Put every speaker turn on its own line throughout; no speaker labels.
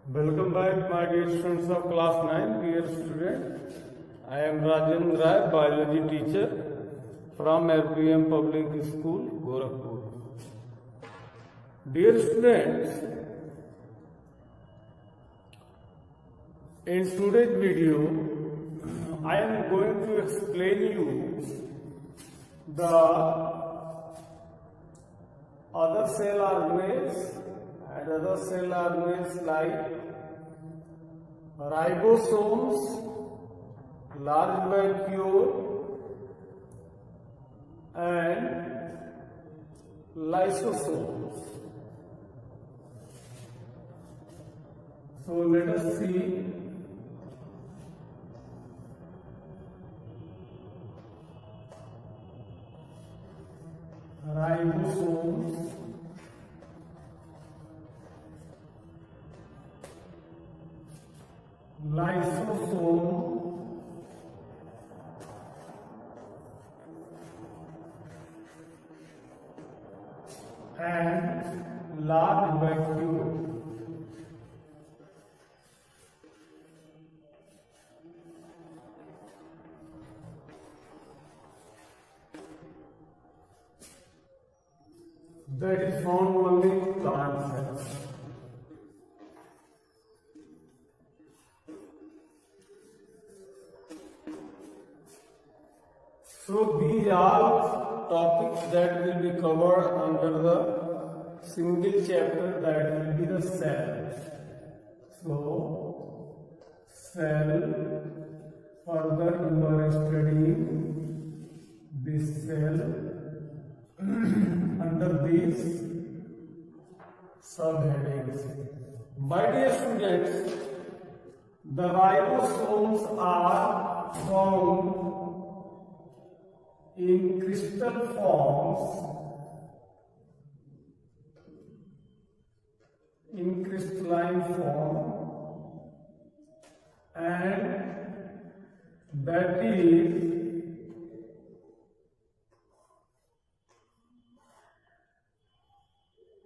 Welcome back, my dear students of class 9. Dear student, I am Rajendra Rai, biology teacher from RPM Public School, Gorakhpur. Dear students, in today's video, I am going to explain you the other cell organelles and other cell organelles like ribosomes, large vacuole, and lysosomes. So let us see ribosomes, lysosome, and large vacuole. That is found only in plant cells. So these are topics that will be covered under the single chapter, that will be the cell. So cell, further you are studying this cell under these subheadings. My dear students, the ribosomes are found in crystal forms, in crystalline form, and that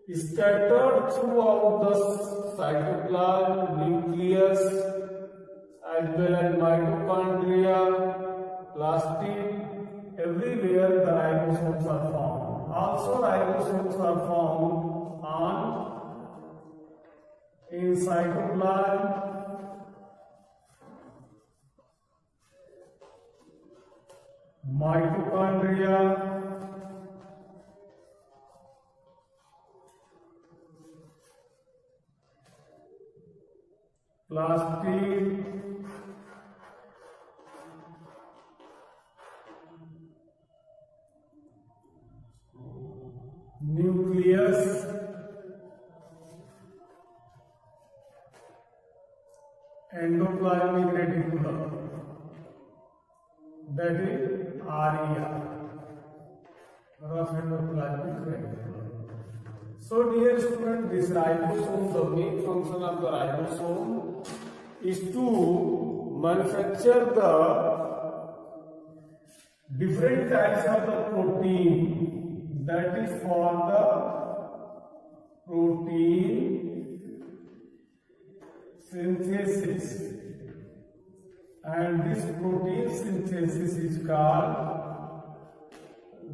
is scattered throughout the cytoplasm, nucleus, as well as mitochondria, plastid. Everywhere the ribosomes are found. Also ribosomes are found in cytoplasm, mitochondria, plastid, nucleus, endoplasmic reticulum, that is RER, rough endoplasmic reticulum. So dear student, this ribosome, the main function of the ribosome is to manufacture the different types of the protein, that is for the protein synthesis, and this protein synthesis is called,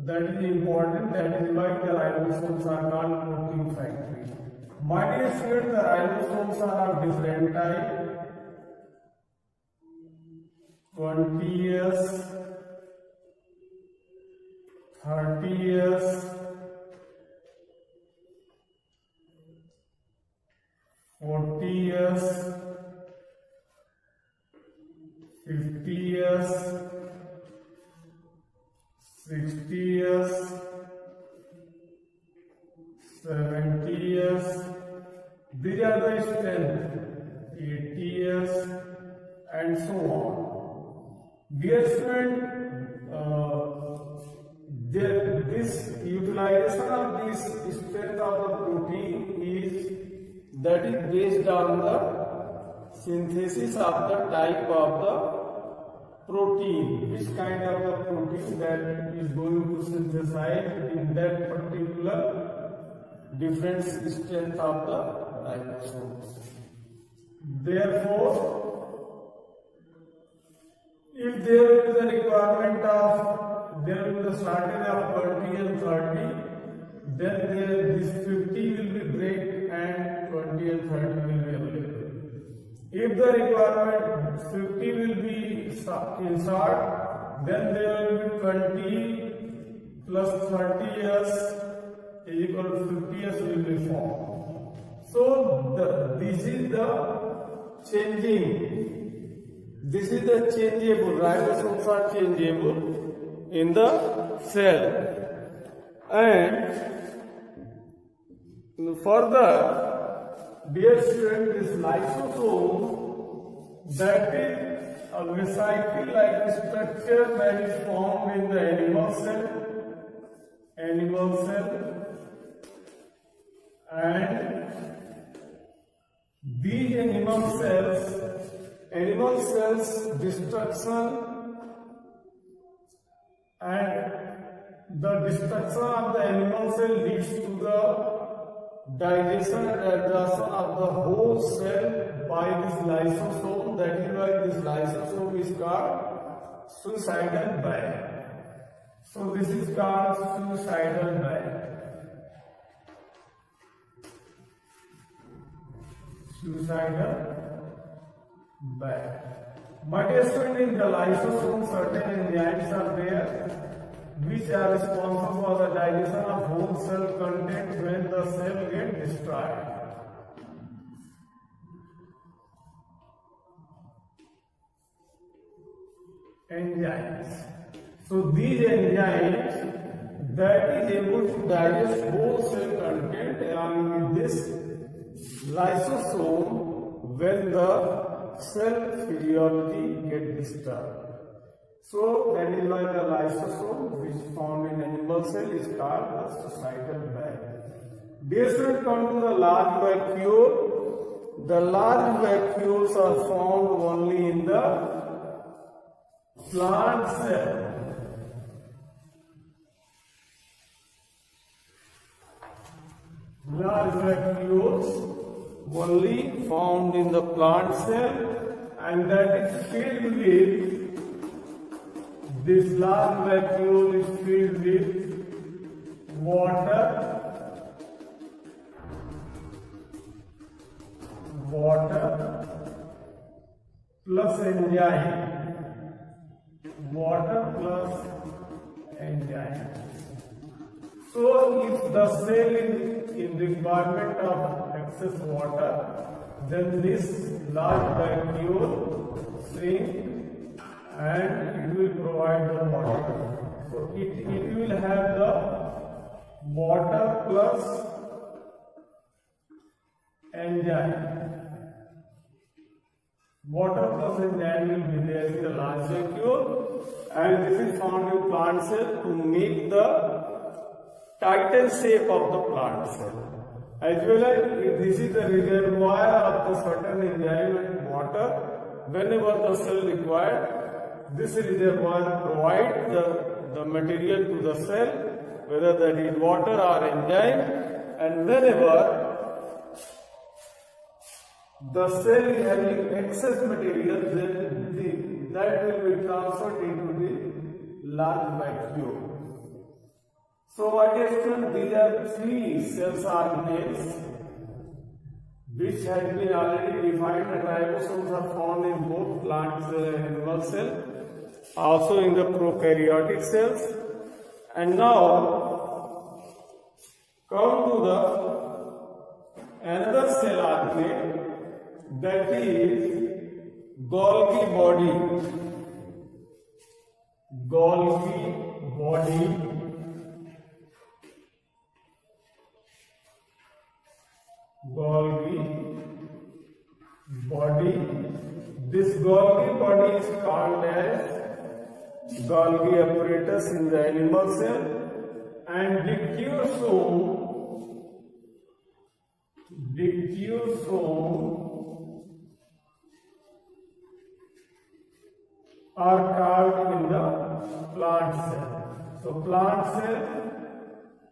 that is important, that is why the ribosomes are called protein factory. My dear students, the ribosomes are of different type, 20S, 30S, 40S, 50S, 60S, 70S, these are the strength, 80S, and so on. Dear student, this utilization of this strength of the protein is based on the synthesis of the type of the protein, which kind of the protein that is going to synthesize in that particular different strength of the ribosomes. Therefore, if there is a requirement of, there will be a shortage of 20 and 30, then this 50 will be break and 20 and 30 will be available. If the requirement 50 will be insert, then there will be 20 plus 30 years is equal to 50 years will be formed. So this is the changing. This is the changeable. Ribosomes are changeable in the cell. And further, dear student, this lysosome, that is a vesicle-like structure that is formed in the animal cell, and these animal cells destruction, and the destruction of the animal cell leads to the digestion and absorption of the whole cell by this lysosome. That is why this lysosome is called suicidal bag. So this is called suicidal bag. But in the lysosome, certain enzymes are there which are responsible for the digestion of whole cell content when the cell gets destroyed. Enzymes. So these enzymes that is able to digest whole cell content along with this lysosome when the cell physiology gets disturbed. So that is why the lysosome which is found in animal cell is called the suicidal bag. This will come to the large vacuole. The large vacuoles are found only in the plant cell. Large vacuoles only found in the plant cell, and that is filled with, this large vacuole is filled with water plus enzyme. So if the cell is in requirement of excess water, then this large vacuole shrinks and it will provide the water. So it will have the water plus enzyme. Water plus enzyme will be there in the large vacuole, and this is found in plant cell to make the Titan shape of the plant cell. As well as this is the reservoir of the certain enzyme and water. Whenever the cell required, this reservoir provides the material to the cell, whether that is water or enzyme, and whenever the cell is having excess material, then that will be transferred into the large vacuole. So what is done? These are three cells organelles which has been already defined, and ribosomes are found in both plant cell and animal cell, also in the prokaryotic cells. And now come to the another cell organelle, that is Golgi body. This Golgi body is called as Golgi apparatus in the animal cell, and dictyosome are called in the plant cell. So plant cell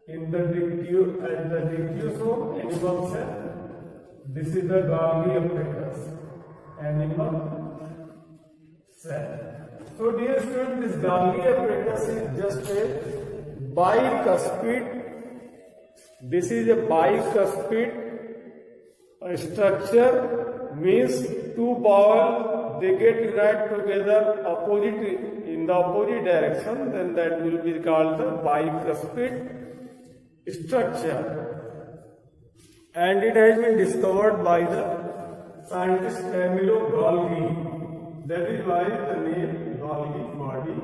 in the dictyosome, animal cell, this is the Golgi apparatus. animal cell. So dear students, this Golgi apparatus is just a bicuspid. This is a bicuspid structure, means two bowel they get united together in the opposite direction, then that will be called the bicuspid structure. And it has been discovered by the scientist Camillo Golgi. That is why the name Golgi body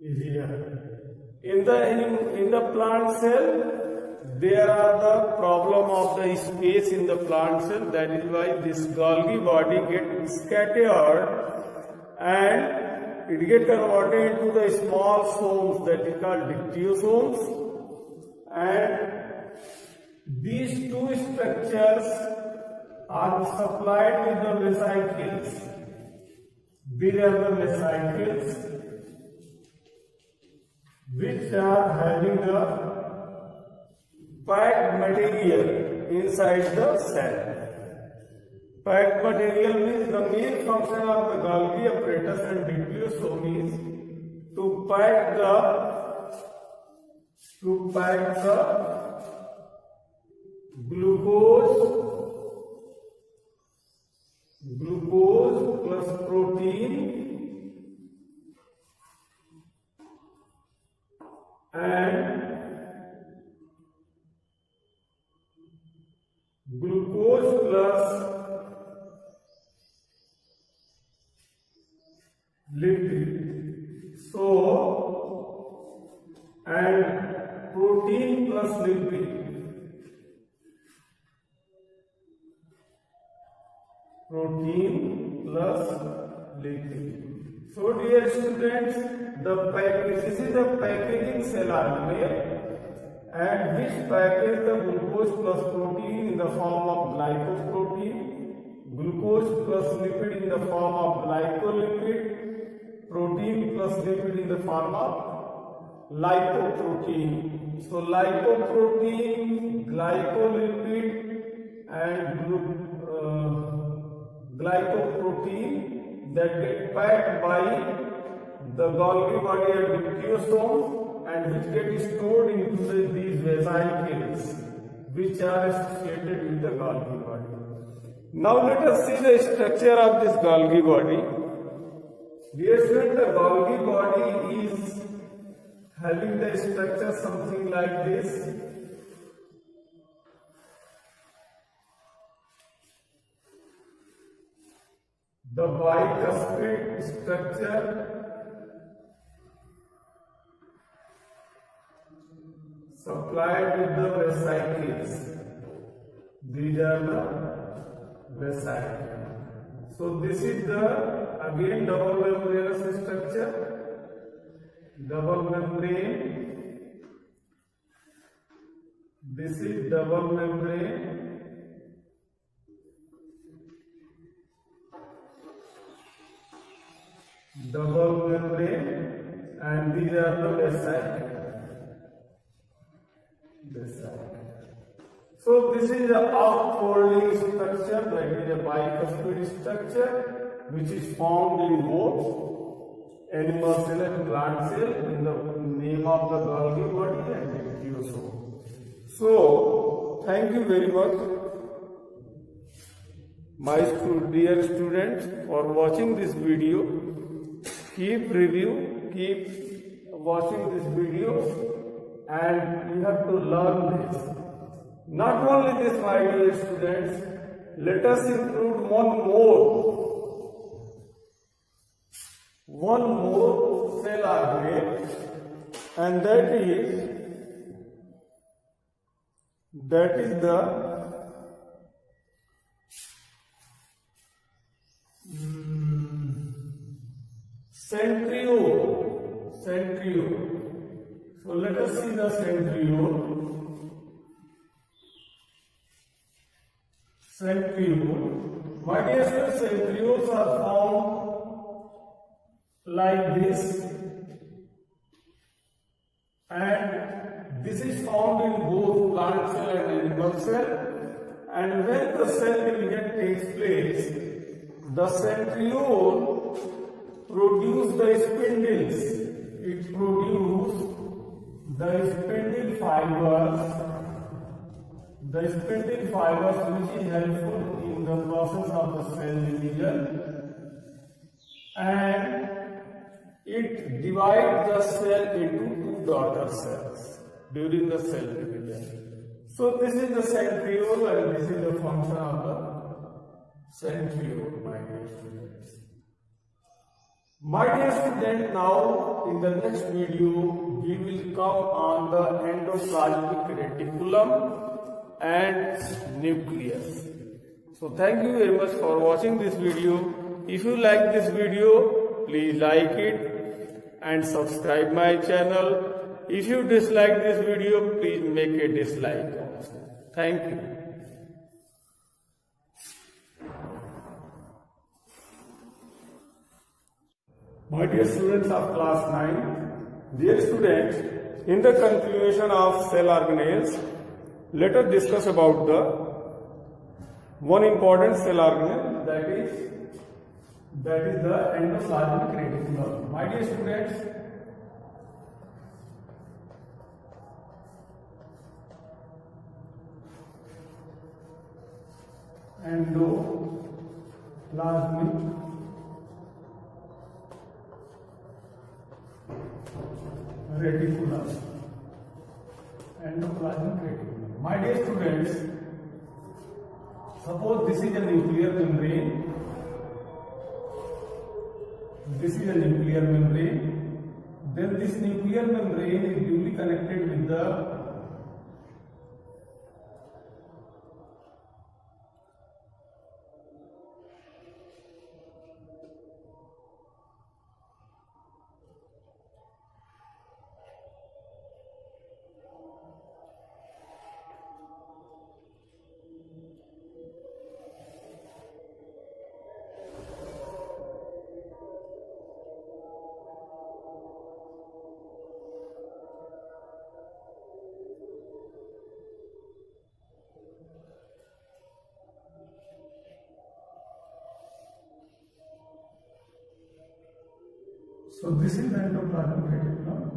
is here. In the plant cell, there are the problem of the space in the plant cell. That is why this Golgi body gets scattered and it gets converted into the small somes that is called dictyosomes. And these two structures are supplied with the vesicles. These are the vesicles which are having the packed material inside the cell. Packed material means the main function of the Golgi apparatus and dictyosome is to pack the glucose plus protein and glucose plus lipid. So, and protein plus lipid. Protein plus lipid. So, dear students, this is the packaging cell hardware, and which package the glucose plus protein in the form of glycoprotein, glucose plus lipid in the form of glycolipid, protein plus lipid in the form of lipoprotein. So lipoprotein, glycolipid and glycoprotein that get packed by the Golgi body and dictyosome and which get stored into these vesicles which are associated with the Golgi body. Now let us see the structure of this Golgi body. Dear students, the Golgi body is having the structure something like this. The bicuspid structure supplied with the vesicles. These are the vesicles. So this is the again double membranous structure. Double membrane. This is double membrane. Double membrane, and these are the vesicles. So this is the outfolding structure, that is a bicuspid structure which is found in both animal cell and plant cell in the name of the Golgi body and dictyosome. So thank you very much, my dear students, for watching this video. Keep watching this video, and you have to learn this. Not only this, my dear students, let us include one more cell argument, and that is the centriole. So let us see the centriole. My dear students, centrioles are found like this, and this is found in both plant cell and animal cell. And when the cell division takes place, the centriole produce the spindles. It produces the spindle fibers which is helpful in the process of the cell division, and it divides the cell into two daughter cells during the cell division. So this is the centriole and this is the function of the centriole, my dear students. My dear student, now in the next video we will come on the endoplasmic reticulum and nucleus. So thank you very much for watching this video. If you like this video, please like it and subscribe my channel. If you dislike this video, please make a dislike also. Thank you. My dear students of class 9, dear students, in the continuation of cell organelles, let us discuss about the one important cell organelle, that is the endoplasmic reticulum. My dear students, endoplasmic reticulum. My dear students, suppose this is a nuclear membrane. Then this nuclear membrane is duly connected with the So this is the endoplasmic reticulum.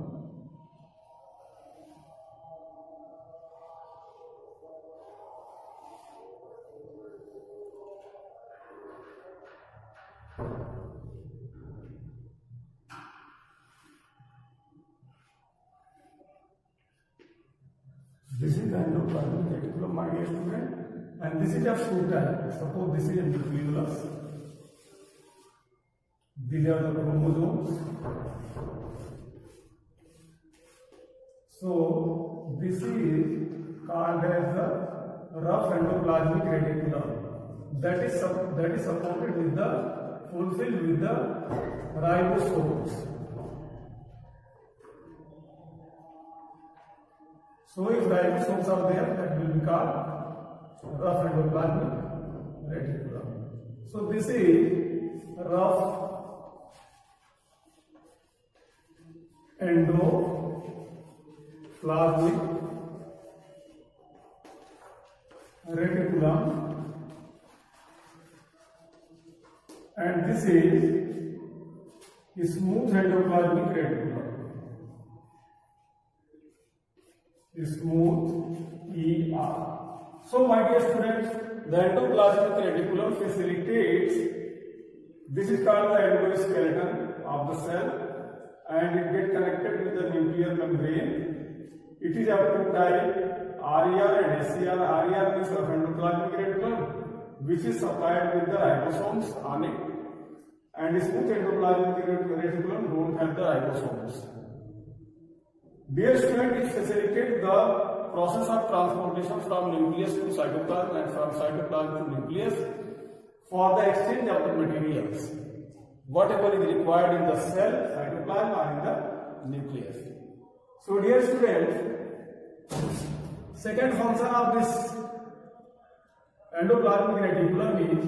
This is the endoplasmic reticulum, my dear student, and this is a food type. Suppose this is a nucleolus. These are the chromosomes. So this is called as the rough endoplasmic reticulum. That is supported with the fulfilled with the ribosomes. So if ribosomes are there, that will be called rough endoplasmic reticulum. So this is rough endoplasmic reticulum, and this is smooth endoplasmic reticulum. Smooth ER. So my dear students, the endoplasmic reticulum facilitates, this is called the endoskeleton of the cell, and it gets connected with the nuclear membrane. It is of two types, RER and SCR. RER means of endoplasmic reticulum, which is supplied with the ribosomes on it, and smooth endoplasmic reticulum don't have the ribosomes. Dear student, it facilitates the process of transportation from nucleus to cytoplasm and from cytoplasm to nucleus for the exchange of the materials, whatever is required in the cell, cytoplasm or in the nucleus. So dear students, second function of this endoplasmic reticulum is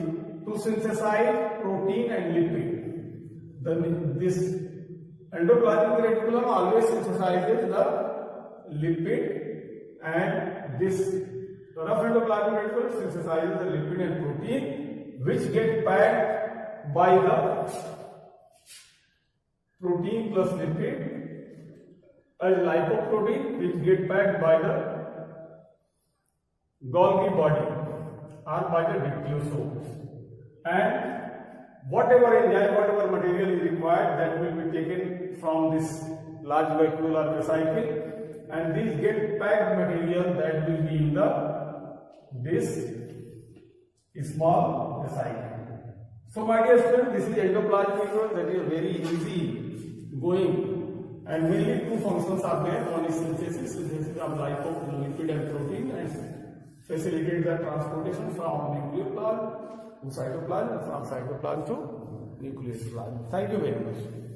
to synthesize protein and lipid. This endoplasmic reticulum always synthesizes the lipid, and this rough endoplasmic reticulum synthesizes the lipid and protein, which get packed by the protein plus lipid as lipoprotein, which get packed by the Golgi body or by the nucleosomes, and whatever enzyme, whatever material is required, that will be taken from this large vacuole or vesicle, and these get packed material that will be in the this small vesicle. So my dear students, this is endoplasmic membrane, that is very easy going, and mainly two functions are there. One is synthesis of lipid and protein, and facilitate the transportation from nucleoplasm to cytoplasm, and from cytoplasm to nucleus plasm. Thank you very much.